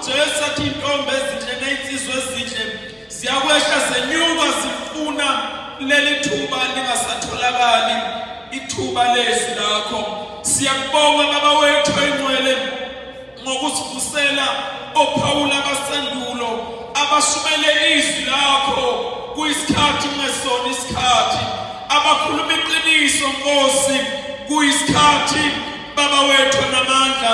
Jesu athi intombi ezinhle ney'nsizwa ezinhle ziyakwehla zenyuka zifuna leli thuba lingasatholakali, ithuba lezwi lakho. Siyakubonga Baba wethu oyingcwele ngokusivusela oPhawula abasendulo abashumele izwi lakho kuyisikhathi kungesona isikhathi, abakhuluma iqiniso Nkosi kuyisikhathi Baba wethu namandla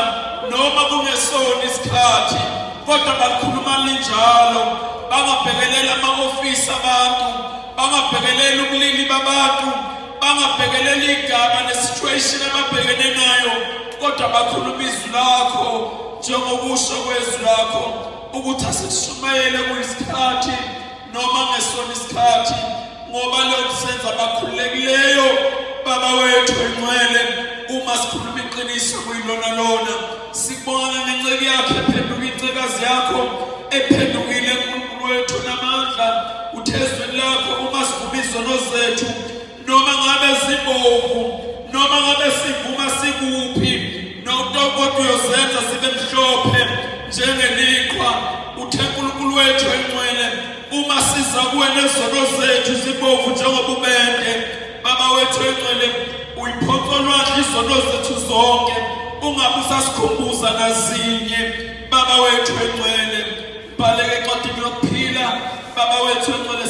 noma kungesona isikhathi, kodwa bakhuluma linjalo, bangabhekelela ama-ofisi abantu, bangabhekelela ubulili babantu, bangabhekelela igama ne-situation ababhekene nayo, kodwa bakhuluma izwi lakho njengokusho kwezwi lakho ukuthi asishumayele kuyisikhathi noma ngesona isikhathi, ngoba lokhu senza abakhululekileyo Baba wethu oyingcwele uma sikhuluma iqiniso kuyilona lona. Sikubonga ngenceki yakho ephenduka incekazi yakho ephendukile uNkulunkulu wethu namandla, uthezweni lakho uma sivuma izono zethu noma ngabe zibovu noma ngabe sivuma sikuphi, kodwa uyozenza sibe mhlophe njengeliqhwa. Uthe uNkulunkulu wethu oyingcwele uma siza kuwe nezono zethu zibovu njengobubende, Baba wethu oyingcwele uyiphoncolwandla izono zethu zonke, ungabe usasikhumbuza nazinye Baba wethu oyingcwele. Bhaleke encwadini yokuphila Baba wethu oyingcwele.